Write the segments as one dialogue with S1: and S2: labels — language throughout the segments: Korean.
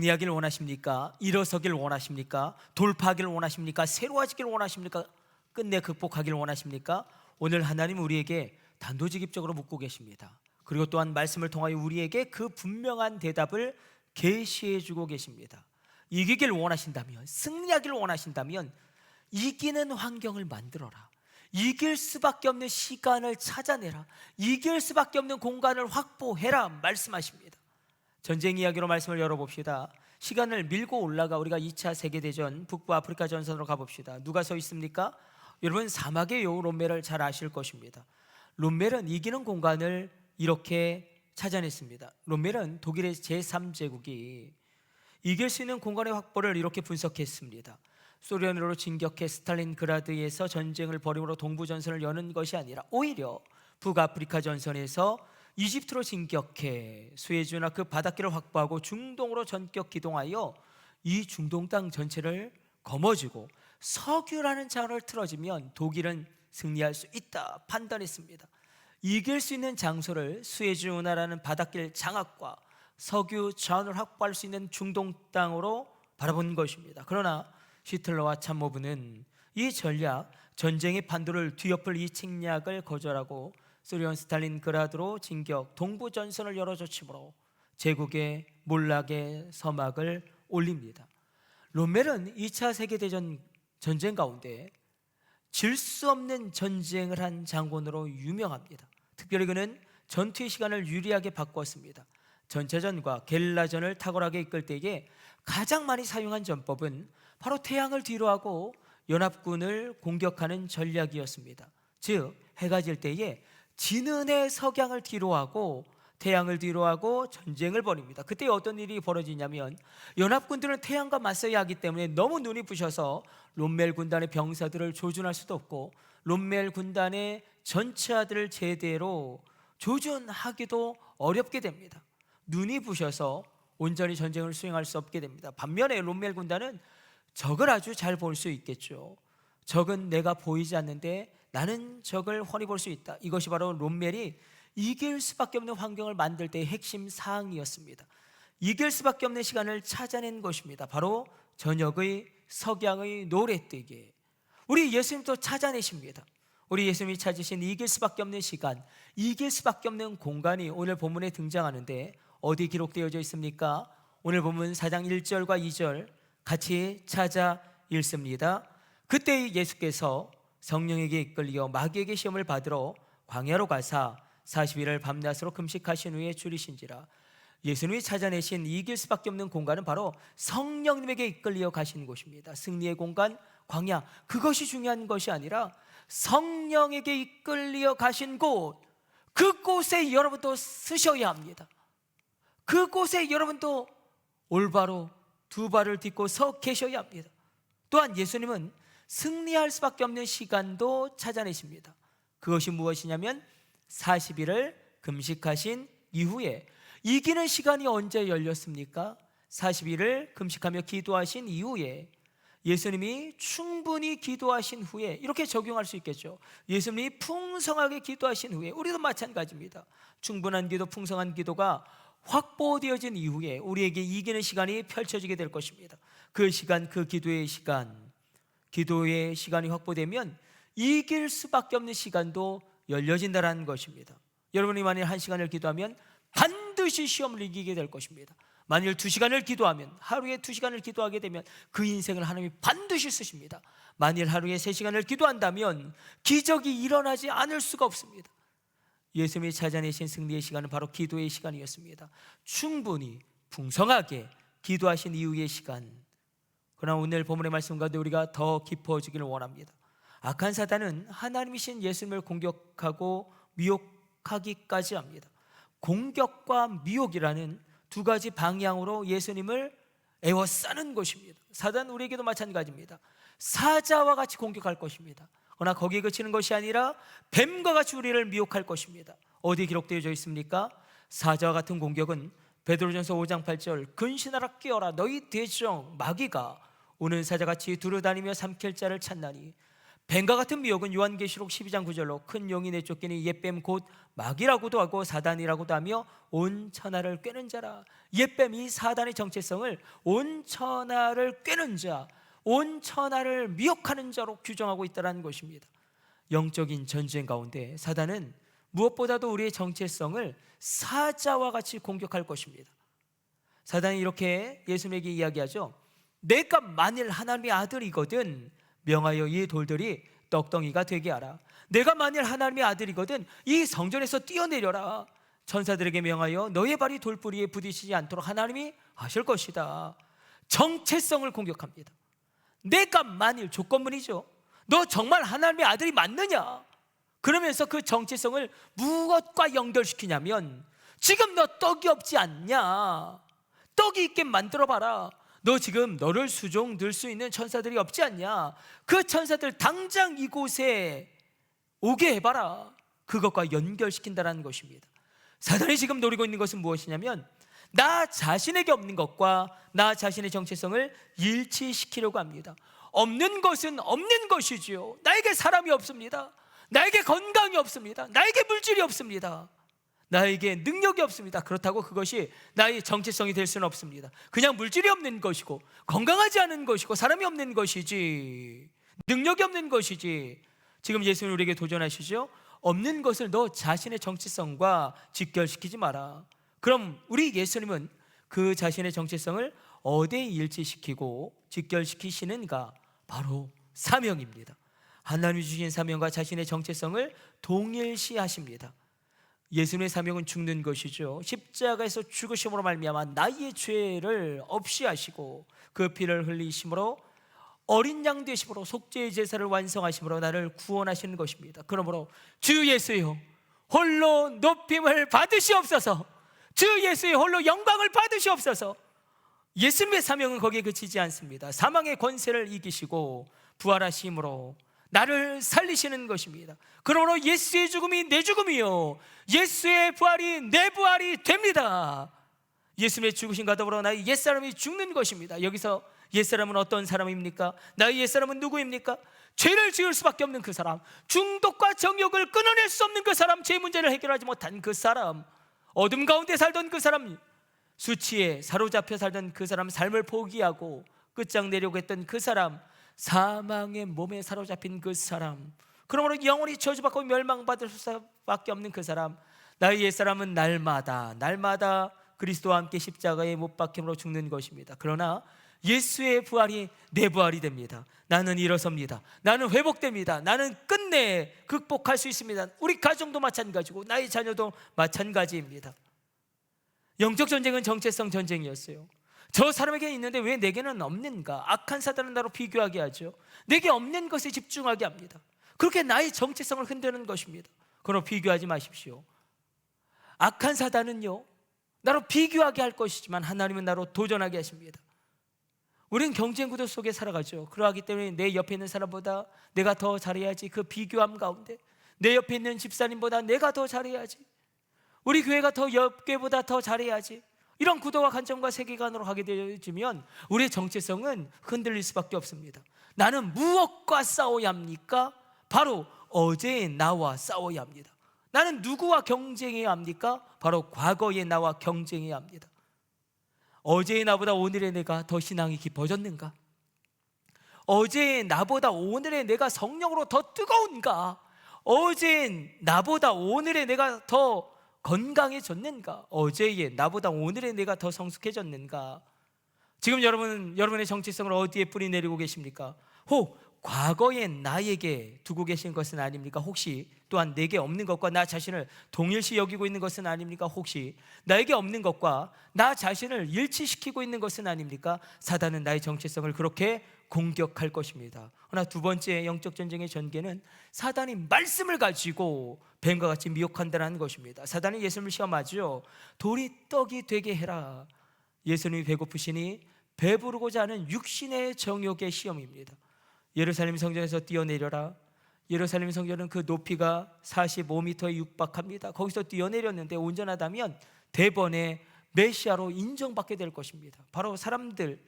S1: 승리하기를 원하십니까? 일어서기를 원하십니까? 돌파하기를 원하십니까? 새로워지기를 원하십니까? 끝내 극복하기를 원하십니까? 오늘 하나님 우리에게 단도직입적으로 묻고 계십니다. 그리고 또한 말씀을 통하여 우리에게 그 분명한 대답을 계시해 주고 계십니다. 이기기를 원하신다면, 승리하기를 원하신다면 이기는 환경을 만들어라. 이길 수밖에 없는 시간을 찾아내라. 이길 수밖에 없는 공간을 확보해라 말씀하십니다. 전쟁 이야기로 말씀을 열어봅시다. 시간을 밀고 올라가 우리가 2차 세계대전 북부 아프리카 전선으로 가봅시다. 누가 서 있습니까? 여러분 사막의 여우 롬멜을 잘 아실 것입니다. 롬멜은 이기는 공간을 이렇게 찾아냈습니다. 롬멜은 독일의 제3제국이 이길 수 있는 공간의 확보를 이렇게 분석했습니다. 소련으로 진격해 스탈린그라드에서 전쟁을 벌임으로 동부전선을 여는 것이 아니라 오히려 북아프리카 전선에서 이집트로 진격해 수에즈나 그 바닷길을 확보하고 중동으로 전격 기동하여 이 중동 땅 전체를 거머쥐고 석유라는 자원을 틀어지면 독일은 승리할 수 있다 판단했습니다. 이길 수 있는 장소를 수에즈 운하라는 바닷길 장악과 석유 자원을 확보할 수 있는 중동 땅으로 바라본 것입니다. 그러나 히틀러와 참모부는 이 전략, 전쟁의 판도를 뒤엎을 이 책략을 거절하고 소련 스탈린그라드로 진격, 동부 전선을 열어젖히므로 제국의 몰락의 서막을 올립니다. 롬멜은 2차 세계대전 전쟁 가운데 질 수 없는 전쟁을 한 장군으로 유명합니다. 특별히 그는 전투의 시간을 유리하게 바꿨습니다. 전차전과 게릴라전을 탁월하게 이끌 때에 가장 많이 사용한 전법은 바로 태양을 뒤로하고 연합군을 공격하는 전략이었습니다. 즉 해가 질 때에 지는 해 석양을 뒤로하고 태양을 뒤로하고 전쟁을 벌입니다. 그때 어떤 일이 벌어지냐면 연합군들은 태양과 맞서야 하기 때문에 너무 눈이 부셔서 롬멜 군단의 병사들을 조준할 수도 없고 롬멜 군단의 전차들을 제대로 조준하기도 어렵게 됩니다. 눈이 부셔서 온전히 전쟁을 수행할 수 없게 됩니다. 반면에 롬멜 군단은 적을 아주 잘 볼 수 있겠죠. 적은 내가 보이지 않는데 나는 적을 훤히 볼 수 있다. 이것이 바로 롬멜이 이길 수밖에 없는 환경을 만들 때의 핵심 사항이었습니다. 이길 수밖에 없는 시간을 찾아낸 것입니다. 바로 저녁의 석양의 노랫되게 우리 예수님도 찾아내십니다. 우리 예수님이 찾으신 이길 수밖에 없는 시간, 이길 수밖에 없는 공간이 오늘 본문에 등장하는데 어디 기록되어져 있습니까? 오늘 본문 4장 1절과 2절 같이 찾아 읽습니다. 그때 예수께서 성령에게 이끌려 마귀에게 시험을 받으러 광야로 가사 40일을 밤낮으로 금식하신 후에 줄이신지라. 예수님이 찾아내신 이길 수밖에 없는 공간은 바로 성령님에게 이끌려 가신 곳입니다. 승리의 공간, 광야, 그것이 중요한 것이 아니라 성령에게 이끌려 가신 곳, 그곳에 여러분도 서셔야 합니다. 그곳에 여러분도 올바로 두 발을 딛고 서 계셔야 합니다. 또한 예수님은 승리할 수밖에 없는 시간도 찾아내십니다. 그것이 무엇이냐면 40일을 금식하신 이후에 이기는 시간이 언제 열렸습니까? 40일을 금식하며 기도하신 이후에 예수님이 충분히 기도하신 후에 이렇게 적용할 수 있겠죠. 예수님이 풍성하게 기도하신 후에 우리도 마찬가지입니다. 충분한 기도, 풍성한 기도가 확보되어진 이후에 우리에게 이기는 시간이 펼쳐지게 될 것입니다. 그 시간, 그 기도의 시간이 확보되면 이길 수밖에 없는 시간도 열려진다는 것입니다. 여러분이 만일 1시간을 기도하면 반드시 시험을 이기게 될 것입니다. 만일 2시간을 기도하면, 하루에 2시간을 기도하게 되면 그 인생을 하나님이 반드시 쓰십니다. 만일 하루에 3시간을 기도한다면 기적이 일어나지 않을 수가 없습니다. 예수님이 찾아내신 승리의 시간은 바로 기도의 시간이었습니다. 충분히 풍성하게 기도하신 이후의 시간. 그러나 오늘 본문의 말씀 가운데 우리가 더 깊어지기를 원합니다. 악한 사단은 하나님이신 예수님을 공격하고 미혹하기까지 합니다. 공격과 미혹이라는 두 가지 방향으로 예수님을 애워싸는 것입니다. 사단은 우리에게도 마찬가지입니다. 사자와 같이 공격할 것입니다. 그러나 거기에 그치는 것이 아니라 뱀과 같이 우리를 미혹할 것입니다. 어디에 기록되어져 있습니까? 사자와 같은 공격은 베드로전서 5장 8절 근신하라 깨어라 너희 대적 마귀가 오는 사자같이 두루다니며 삼킬 자를 찾나니 뱀과 같은 미혹은 요한계시록 12장 9절로 큰 용이 내쫓기니 옛뱀 곧 마귀라고도 하고 사단이라고도 하며 온 천하를 꿰는 자라. 옛뱀이 사단의 정체성을 온 천하를 꿰는 자, 온 천하를 미혹하는 자로 규정하고 있다는 것입니다. 영적인 전쟁 가운데 사단은 무엇보다도 우리의 정체성을 사자와 같이 공격할 것입니다. 사단이 이렇게 예수님에게 이야기하죠. 내가 만일 하나님의 아들이거든 명하여 이 돌들이 떡덩이가 되게 하라. 내가 만일 하나님의 아들이거든 이 성전에서 뛰어내려라. 천사들에게 명하여 너의 발이 돌뿌리에 부딪히지 않도록 하나님이 하실 것이다. 정체성을 공격합니다. 내가 만일, 조건문이죠. 너 정말 하나님의 아들이 맞느냐? 그러면서 그 정체성을 무엇과 연결시키냐면 지금 너 떡이 없지 않냐? 떡이 있게 만들어봐라. 너 지금 너를 수종 들 수 있는 천사들이 없지 않냐? 그 천사들 당장 이곳에 오게 해봐라. 그것과 연결시킨다는 것입니다. 사단이 지금 노리고 있는 것은 무엇이냐면 나 자신에게 없는 것과 나 자신의 정체성을 일치시키려고 합니다. 없는 것은 없는 것이지요. 나에게 사람이 없습니다. 나에게 건강이 없습니다. 나에게 물질이 없습니다. 나에게 능력이 없습니다. 그렇다고 그것이 나의 정체성이 될 수는 없습니다. 그냥 물질이 없는 것이고 건강하지 않은 것이고 사람이 없는 것이지, 능력이 없는 것이지. 지금 예수님 우리에게 도전하시죠. 없는 것을 너 자신의 정체성과 직결시키지 마라. 그럼 우리 예수님은 그 자신의 정체성을 어디에 일치시키고 직결시키시는가? 바로 사명입니다. 하나님이 주신 사명과 자신의 정체성을 동일시하십니다. 예수님의 사명은 죽는 것이죠. 십자가에서 죽으심으로 말미암아 나의 죄를 없이 하시고 그 피를 흘리심으로 어린 양 되심으로 속죄의 제사를 완성하심으로 나를 구원하시는 것입니다. 그러므로 주 예수여 홀로 높임을 받으시옵소서. 주 예수의 홀로 영광을 받으시옵소서. 예수님의 사명은 거기에 그치지 않습니다. 사망의 권세를 이기시고 부활하심으로 나를 살리시는 것입니다. 그러므로 예수의 죽음이 내 죽음이요 예수의 부활이 내 부활이 됩니다. 예수님의 죽으심과 더불어 나의 옛사람이 죽는 것입니다. 여기서 옛사람은 어떤 사람입니까? 나의 옛사람은 누구입니까? 죄를 지을 수밖에 없는 그 사람, 중독과 정욕을 끊어낼 수 없는 그 사람, 죄 문제를 해결하지 못한 그 사람, 어둠 가운데 살던 그 사람, 수치에 사로잡혀 살던 그 사람, 삶을 포기하고 끝장내려고 했던 그 사람, 사망의 몸에 사로잡힌 그 사람, 그러므로 영원히 저주받고 멸망받을 수밖에 없는 그 사람, 나의 옛사람은 날마다 그리스도와 함께 십자가에 못 박힘으로 죽는 것입니다. 그러나 예수의 부활이 내 부활이 됩니다. 나는 일어섭니다. 나는 회복됩니다. 나는 끝내 극복할 수 있습니다. 우리 가정도 마찬가지고 나의 자녀도 마찬가지입니다. 영적 전쟁은 정체성 전쟁이었어요. 저 사람에게 있는데 왜 내게는 없는가? 악한 사단은 나로 비교하게 하죠. 내게 없는 것에 집중하게 합니다. 그렇게 나의 정체성을 흔드는 것입니다. 그럼 비교하지 마십시오. 악한 사단은요 나로 비교하게 할 것이지만 하나님은 나로 도전하게 하십니다. 우리는 경쟁 구도 속에 살아가죠. 그러하기 때문에 내 옆에 있는 사람보다 내가 더 잘해야지. 그 비교함 가운데 내 옆에 있는 집사님보다 내가 더 잘해야지. 우리 교회가 더 옆교회보다 더 잘해야지. 이런 구도와 관점과 세계관으로 가게 되어지면 우리의 정체성은 흔들릴 수밖에 없습니다. 나는 무엇과 싸워야 합니까? 바로 어제의 나와 싸워야 합니다. 나는 누구와 경쟁해야 합니까? 바로 과거의 나와 경쟁해야 합니다. 어제의 나보다 오늘의 내가 더 신앙이 깊어졌는가? 어제의 나보다 오늘의 내가 성령으로 더 뜨거운가? 어제의 나보다 오늘의 내가 더 건강해졌는가? 어제의 나보다 오늘의 내가 더 성숙해졌는가? 지금 여러분의 정체성을 어디에 뿌리 내리고 계십니까? 혹 과거의 나에게 두고 계신 것은 아닙니까? 혹시 또한 내게 없는 것과 나 자신을 동일시 여기고 있는 것은 아닙니까? 혹시 나에게 없는 것과 나 자신을 일치시키고 있는 것은 아닙니까? 사단은 나의 정체성을 그렇게 공격할 것입니다. 그러나 두 번째 영적 전쟁의 전개는 사단이 말씀을 가지고 뱀과 같이 미혹한다는 것입니다. 사단이 예수님을 시험하죠. 돌이 떡이 되게 해라. 예수님이 배고프시니 배부르고자 하는 육신의 정욕의 시험입니다. 예루살렘 성전에서 뛰어내려라. 예루살렘 성전은 그 높이가 45m에 육박합니다. 거기서 뛰어내렸는데 온전하다면 대번에 메시아로 인정받게 될 것입니다. 바로 사람들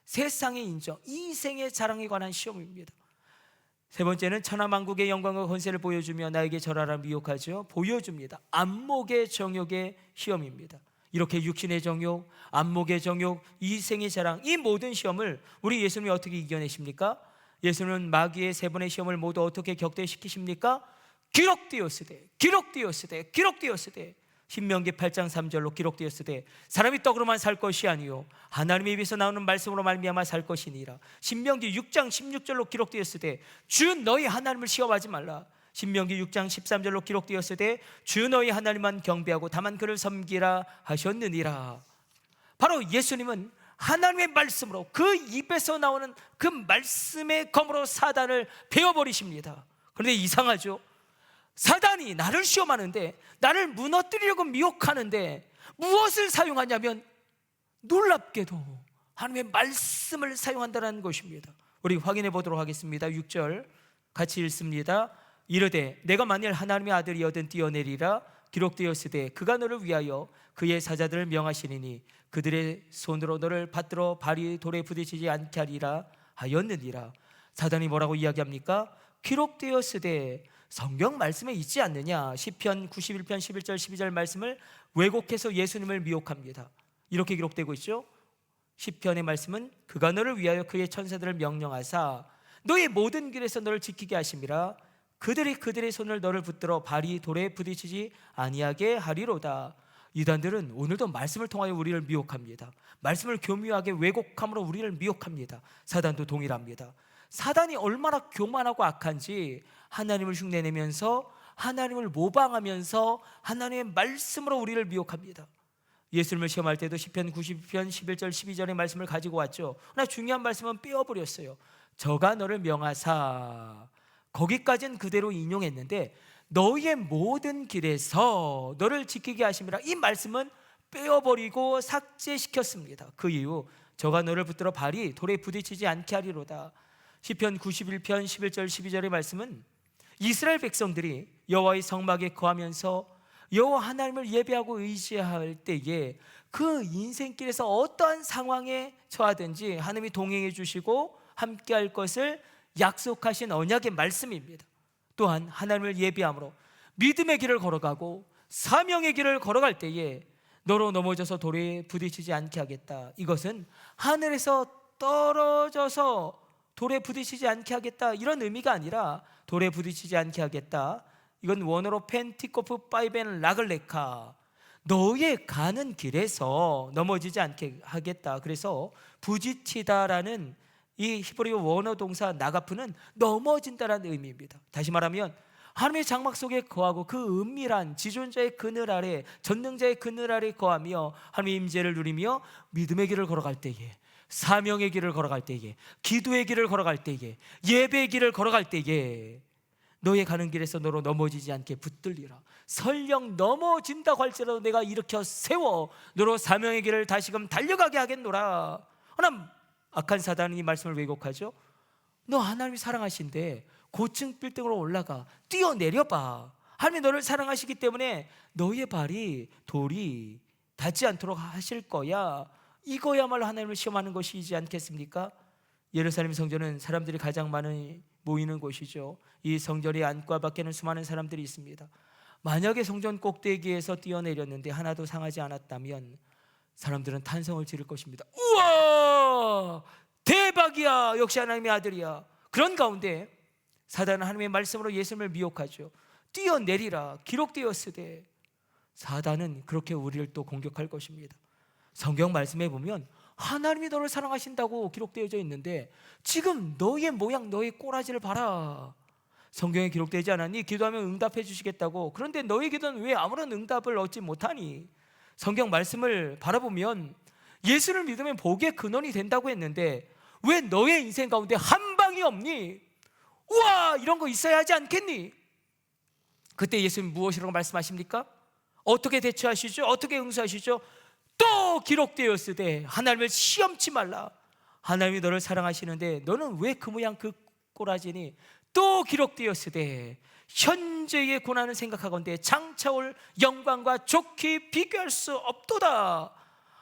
S1: 세상의 인정, 이 생의 자랑에 관한 시험입니다. 세 번째는 천하만국의 영광과 권세를 보여주며 나에게 절하라 미혹하죠. 보여줍니다. 안목의 정욕의 시험입니다. 이렇게 육신의 정욕, 안목의 정욕, 이생의 자랑, 이 모든 시험을 우리 예수님이 어떻게 이겨내십니까? 예수님은 마귀의 세 번의 시험을 모두 어떻게 격퇴시키십니까? 기록되었으되, 기록되었으되, 기록되었으되. 신명기 8장 3절로 기록되었으되 사람이 떡으로만 살 것이 아니요 하나님의 입에서 나오는 말씀으로 말미암아 살 것이니라. 신명기 6장 16절로 기록되었으되 주 너희 하나님을 시험하지 말라. 신명기 6장 13절로 기록되었으되 주 너희 하나님만 경배하고 다만 그를 섬기라 하셨느니라. 바로 예수님은 하나님의 말씀으로, 그 입에서 나오는 그 말씀의 검으로 사단을 베어버리십니다. 그런데 이상하죠? 사단이 나를 시험하는데, 나를 무너뜨리려고 미혹하는데 무엇을 사용하냐면 놀랍게도 하나님의 말씀을 사용한다는 것입니다. 우리 확인해 보도록 하겠습니다. 6절 같이 읽습니다. 이르되 내가 만일 하나님의 아들이어든 뛰어내리라. 기록되었으되 그가 너를 위하여 그의 사자들을 명하시리니 그들의 손으로 너를 받들어 발이 돌에 부딪히지 않게 하리라 하였느니라. 사단이 뭐라고 이야기합니까? 기록되었으되, 성경 말씀에 있지 않느냐. 시편 91편 11절 12절 말씀을 왜곡해서 예수님을 미혹합니다. 이렇게 기록되고 있죠. 시편의 말씀은 그가 너를 위하여 그의 천사들을 명령하사 너의 모든 길에서 너를 지키게 하심이라. 그들이 그들의 손을 너를 붙들어 발이 돌에 부딪히지 아니하게 하리로다. 이단들은 오늘도 말씀을 통하여 우리를 미혹합니다. 말씀을 교묘하게 왜곡함으로 우리를 미혹합니다. 사단도 동일합니다. 사단이 얼마나 교만하고 악한지 하나님을 흉내내면서, 하나님을 모방하면서 하나님의 말씀으로 우리를 미혹합니다. 예수님을 시험할 때도 시편 90편 11절 12절의 말씀을 가지고 왔죠. 그러나 중요한 말씀은 빼어버렸어요. 저가 너를 명하사, 거기까지는 그대로 인용했는데 너희의 모든 길에서 너를 지키게 하심이라, 이 말씀은 빼어버리고 삭제시켰습니다. 그 이유, 저가 너를 붙들어 발이 돌에 부딪히지 않게 하리로다. 시편 91편 11절 12절의 말씀은 이스라엘 백성들이 여호와의 성막에 거하면서 여호와 하나님을 예배하고 의지할 때에 그 인생길에서 어떠한 상황에 처하든지 하나님이 동행해 주시고 함께할 것을 약속하신 언약의 말씀입니다. 또한 하나님을 예배함으로 믿음의 길을 걸어가고 사명의 길을 걸어갈 때에 너로 넘어져서 돌에 부딪히지 않게 하겠다. 이것은 하늘에서 떨어져서 돌에 부딪히지 않게 하겠다, 이런 의미가 아니라 돌에 부딪히지 않게 하겠다, 이건 원어로 펜티코프 파이벤 라글레카, 너의 가는 길에서 넘어지지 않게 하겠다. 그래서 부딪히다라는 이 히브리어 원어 동사 나가프는 넘어진다라는 의미입니다. 다시 말하면 하나님의 장막 속에 거하고 그 은밀한 지존자의 그늘 아래, 전능자의 그늘 아래 거하며 하나님의 임재를 누리며 믿음의 길을 걸어갈 때에, 사명의 길을 걸어갈 때에, 기도의 길을 걸어갈 때에, 예배의 길을 걸어갈 때에 너의 가는 길에서 너로 넘어지지 않게 붙들리라. 설령 넘어진다고 할지라도 내가 일으켜 세워 너로 사명의 길을 다시금 달려가게 하겠노라. 그러나 악한 사단이 이 말씀을 왜곡하죠. 너 하나님이 사랑하신데 고층 빌딩으로 올라가, 뛰어내려봐. 하나님이 너를 사랑하시기 때문에 너의 발이 돌이 닿지 않도록 하실 거야. 이거야말로 하나님을 시험하는 것이지 않겠습니까? 예루살렘 성전은 사람들이 가장 많이 모이는 곳이죠. 이 성전의 안과 밖에는 수많은 사람들이 있습니다. 만약에 성전 꼭대기에서 뛰어내렸는데 하나도 상하지 않았다면 사람들은 탄성을 지를 것입니다. 우와, 대박이야, 역시 하나님의 아들이야. 그런 가운데 사단은 하나님의 말씀으로 예수님을 미혹하죠. 뛰어내리라, 기록되었으되. 사단은 그렇게 우리를 또 공격할 것입니다. 성경 말씀에 보면 하나님이 너를 사랑하신다고 기록되어져 있는데 지금 너의 모양, 너의 꼬라지를 봐라. 성경에 기록되지 않았니? 기도하면 응답해 주시겠다고. 그런데 너의 기도는 왜 아무런 응답을 얻지 못하니? 성경 말씀을 바라보면 예수를 믿으면 복의 근원이 된다고 했는데 왜 너의 인생 가운데 한 방이 없니? 우와, 이런 거 있어야 하지 않겠니? 그때 예수님 무엇이라고 말씀하십니까? 어떻게 대처하시죠? 어떻게 응수하시죠? 또 기록되었으되 하나님을 시험치 말라. 하나님이 너를 사랑하시는데 너는 왜 그 모양 그 꼬라지니? 또 기록되었으되 현재의 고난을 생각하건대 장차올 영광과 좋게 비교할 수 없도다.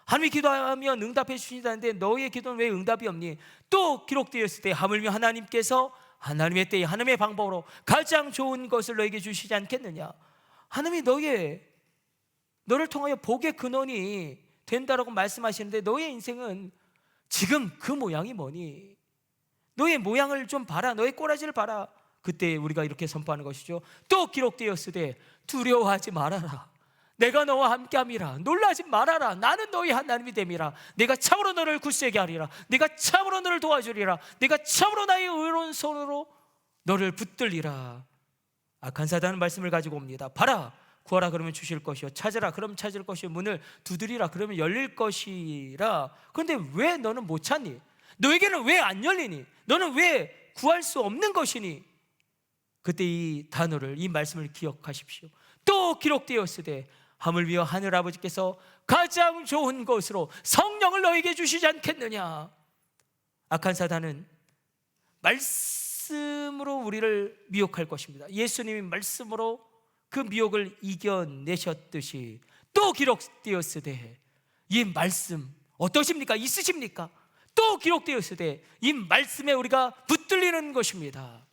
S1: 하나님이 기도하면 응답해 주신다는데 너의 기도는 왜 응답이 없니? 또 기록되었을 때 하물며 하나님께서 하나님의 때에 하나님의 방법으로 가장 좋은 것을 너에게 주시지 않겠느냐. 하나님이 너를 통하여 복의 근원이 된다라고 말씀하시는데, 너의 인생은 지금 그 모양이 뭐니? 너의 모양을 좀 봐라. 너의 꼬라지를 봐라. 그때 우리가 이렇게 선포하는 것이죠. 또 기록되었으되 두려워하지 말아라. 내가 너와 함께함이라. 놀라지 말아라. 나는 너희 하나님이 됨이라. 내가 참으로 너를 굳세게 하리라. 내가 참으로 너를 도와주리라. 내가 참으로 나의 의로운 손으로 너를 붙들리라. 악한 사단은 말씀을 가지고 옵니다. 봐라, 구하라 그러면 주실 것이요, 찾으라 그러면 찾을 것이요, 문을 두드리라 그러면 열릴 것이라. 그런데 왜 너는 못 찾니? 너에게는 왜 안 열리니? 너는 왜 구할 수 없는 것이니? 그때 이 단어를, 이 말씀을 기억하십시오. 또 기록되었으되 하물며 하늘 아버지께서 가장 좋은 것으로 성령을 너에게 주시지 않겠느냐. 악한 사단은 말씀으로 우리를 미혹할 것입니다. 예수님이 말씀으로 그 미혹을 이겨내셨듯이 또 기록되었으되, 이 말씀 어떠십니까? 있으십니까? 또 기록되었으되 이 말씀에 우리가 붙들리는 것입니다.